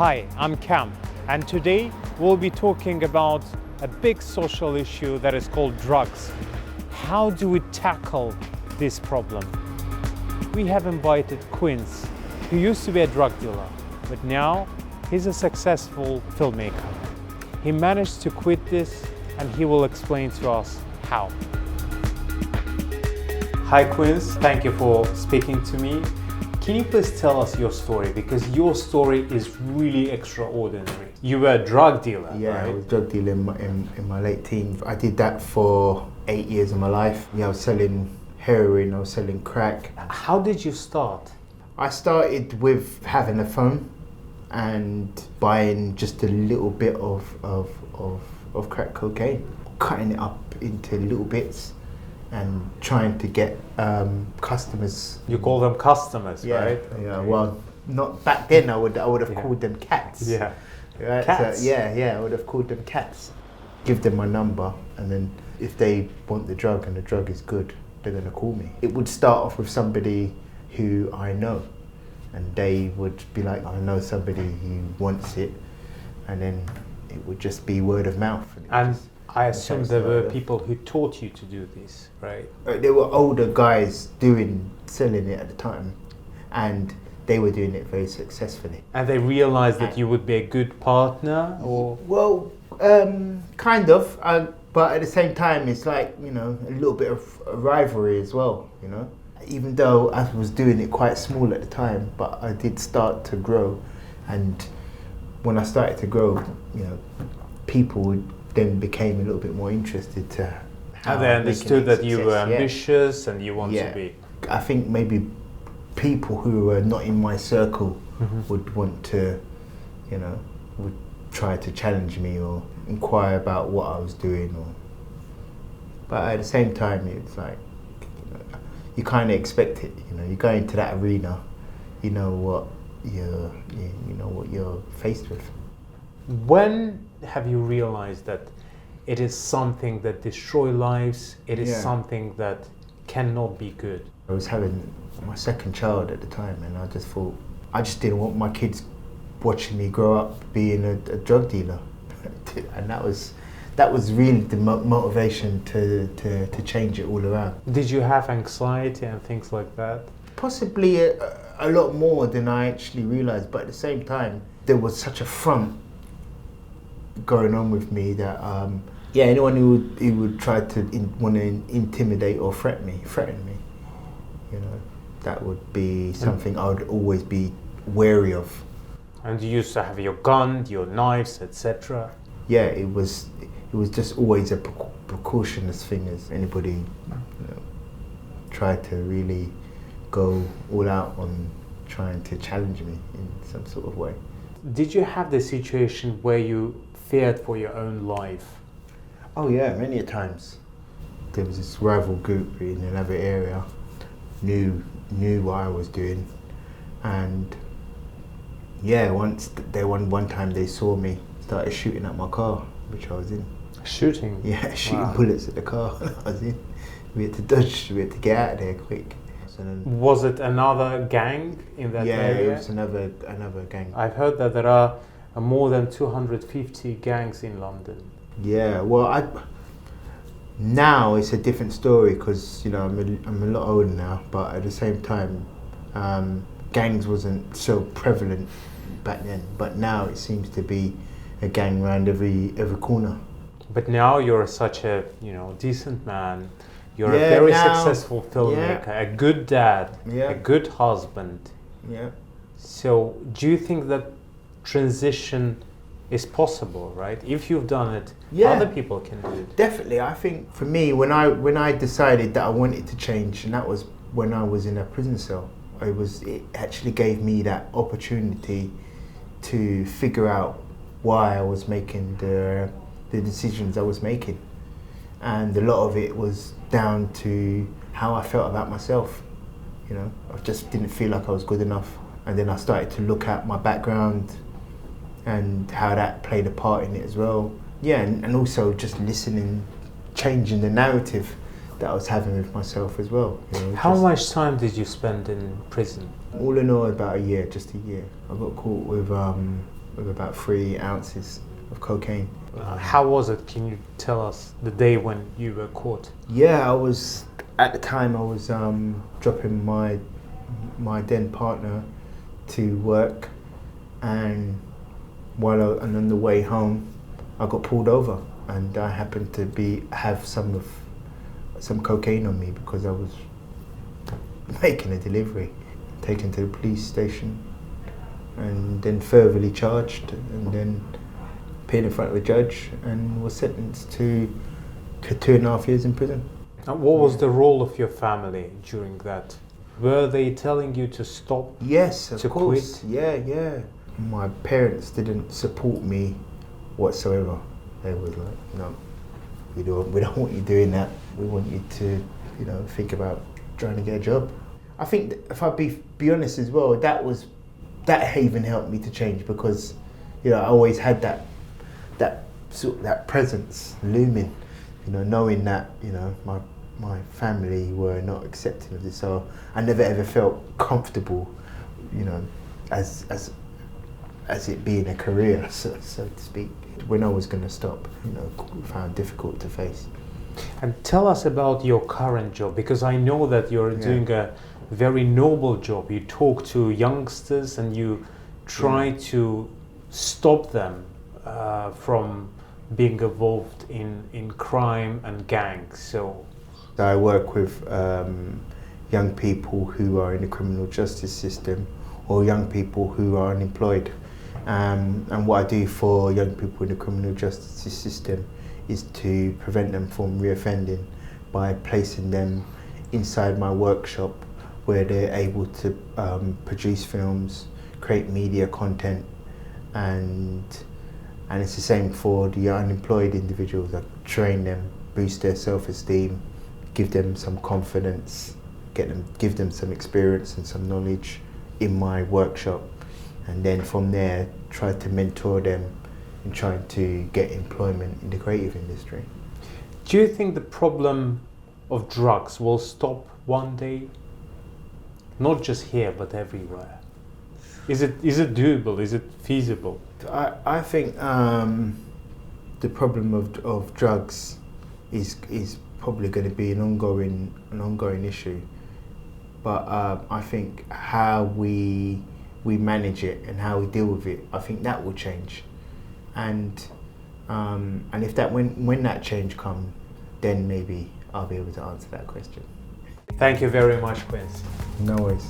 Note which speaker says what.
Speaker 1: Hi, I'm Cam, and today we'll be talking about a big social issue that is called drugs. How do we tackle this problem? We have invited Quince, who used to be a drug dealer, but now he's a successful filmmaker. He managed to quit this, and he will explain to us how. Hi Quince, thank you for speaking to me. Can you please tell us your story? Because your story is really extraordinary. You were a drug dealer,
Speaker 2: Yeah,
Speaker 1: right?
Speaker 2: I was a drug dealer in my late teens. I did that for 8 years of my life. Yeah, I was selling heroin, I was selling crack.
Speaker 1: How did you start?
Speaker 2: I started with having a phone and buying just a little bit of crack cocaine, cutting it up into little bits and trying to get customers.
Speaker 1: You call them customers,
Speaker 2: Yeah,
Speaker 1: right?
Speaker 2: yeah. Well, not back then. I would have called them cats.
Speaker 1: Yeah.
Speaker 2: Right?
Speaker 1: Cats?
Speaker 2: So, yeah. I would have called them cats. Give them my number, and then if they want the drug and the drug is good, they're gonna call me. It would start off with somebody who I know, and they would be like, I know somebody who wants it, and then it would just be word of mouth.
Speaker 1: And I assume
Speaker 2: That's
Speaker 1: there were
Speaker 2: right.
Speaker 1: people who taught you to do this, right?
Speaker 2: There were older guys selling it at the time, and they were doing it very successfully.
Speaker 1: And they realized that you would be a good partner, or?
Speaker 2: Well, kind of, but at the same time, it's like, you know, a little bit of a rivalry as well, you know. Even though I was doing it quite small at the time, but I did start to grow, and when I started to grow, you know, people then became a little bit more interested to how
Speaker 1: And they understood that you were
Speaker 2: success, yeah.
Speaker 1: ambitious and you want
Speaker 2: Yeah.
Speaker 1: to be.
Speaker 2: I think maybe people who were not in my circle would want to, you know, would try to challenge me or inquire about what I was doing, but at the same time, it's like, you know, you kind of expect it. You know, you go into that arena, you know what you're faced with.
Speaker 1: When have you realized that it is something that destroys lives, it is something that cannot be good?
Speaker 2: I was having my second child at the time, and I just thought, I just didn't want my kids watching me grow up being a drug dealer. And that was really the motivation to change it all around.
Speaker 1: Did you have anxiety and things like that?
Speaker 2: Possibly a lot more than I actually realised, but at the same time, there was such a front going on with me that anyone who would try to want to intimidate or threaten me, you know, that would be something I would always be wary of.
Speaker 1: And you used to have your gun, your knives, etc.
Speaker 2: Yeah, it was just always a precautionist thing, as anybody, you know, tried to really go all out on trying to challenge me in some sort of way.
Speaker 1: Did you have the situation where you feared for your own life?
Speaker 2: Oh yeah, many a times. There was this rival group in another area, knew what I was doing, and yeah, one time they saw me, started shooting at my car, which I was in.
Speaker 1: Shooting?
Speaker 2: Yeah, shooting
Speaker 1: Wow.
Speaker 2: bullets at the car I was in. We had to dodge, we had to get out of there quick. So then,
Speaker 1: Was it another gang in that area?
Speaker 2: Yeah, it was another gang.
Speaker 1: I've heard that there are more than 250 gangs in London.
Speaker 2: Yeah, well, now it's a different story because, you know, I'm a lot older now, but at the same time, gangs wasn't so prevalent back then. But now it seems to be a gang around every corner.
Speaker 1: But now you're such a, you know, decent man. You're
Speaker 2: Yeah,
Speaker 1: a very
Speaker 2: now-
Speaker 1: successful filmmaker, a good dad,
Speaker 2: Yeah.
Speaker 1: a good husband.
Speaker 2: Yeah.
Speaker 1: So do you think that transition is possible, right? If you've done it,
Speaker 2: Yeah.
Speaker 1: other people can do it.
Speaker 2: Definitely, I think for me, when I decided that I wanted to change, and that was when I was in a prison cell, it actually gave me that opportunity to figure out why I was making the decisions I was making, and a lot of it was down to how I felt about myself. You know, I just didn't feel like I was good enough, and then I started to look at my background and how that played a part in it as well. Yeah, and also just listening, changing the narrative that I was having with myself as well. You know,
Speaker 1: How much time did you spend in prison?
Speaker 2: All in all, about a year, just a year. I got caught with with about 3 ounces of cocaine.
Speaker 1: How was it? Can you tell us the day when you were caught?
Speaker 2: Yeah, at the time I was dropping my then partner to work, and and on the way home I got pulled over, and I happened to have some cocaine on me because I was making a delivery. Taken to the police station and then furtherly charged, and then appeared in front of a judge and was sentenced to 2.5 years in prison.
Speaker 1: And what was the role of your family during that? Were they telling you to stop?
Speaker 2: Yes, of course.
Speaker 1: Quit?
Speaker 2: Yeah. My parents didn't support me whatsoever. They were like, no, we don't want you doing that. We want you to, think about trying to get a job. I think that if I be honest as well, that even helped me to change, because I always had that presence looming, knowing that my family were not accepting of this, so I never ever felt comfortable, as it being a career, so to speak. When I was going to stop, found difficult to face.
Speaker 1: And tell us about your current job, because I know that you're doing a very noble job. You talk to youngsters and you try to stop them from being involved in crime and gangs. So
Speaker 2: I work with young people who are in the criminal justice system, or young people who are unemployed. And what I do for young people in the criminal justice system is to prevent them from reoffending by placing them inside my workshop, where they're able to produce films, create media content, and it's the same for the unemployed individuals. I train them, boost their self-esteem, give them some confidence, give them some experience and some knowledge in my workshop, and then from there try to mentor them in trying to get employment in the creative industry.
Speaker 1: do you think the problem of drugs will stop one day? Not just here, but everywhere. Is it doable? Is it feasible?
Speaker 2: I think the problem of drugs is probably going to be an ongoing issue. But I think how we manage it and how we deal with it, I think that will change. And if when that change comes, then maybe I'll be able to answer that question.
Speaker 1: Thank you very much, Quince.
Speaker 2: No worries.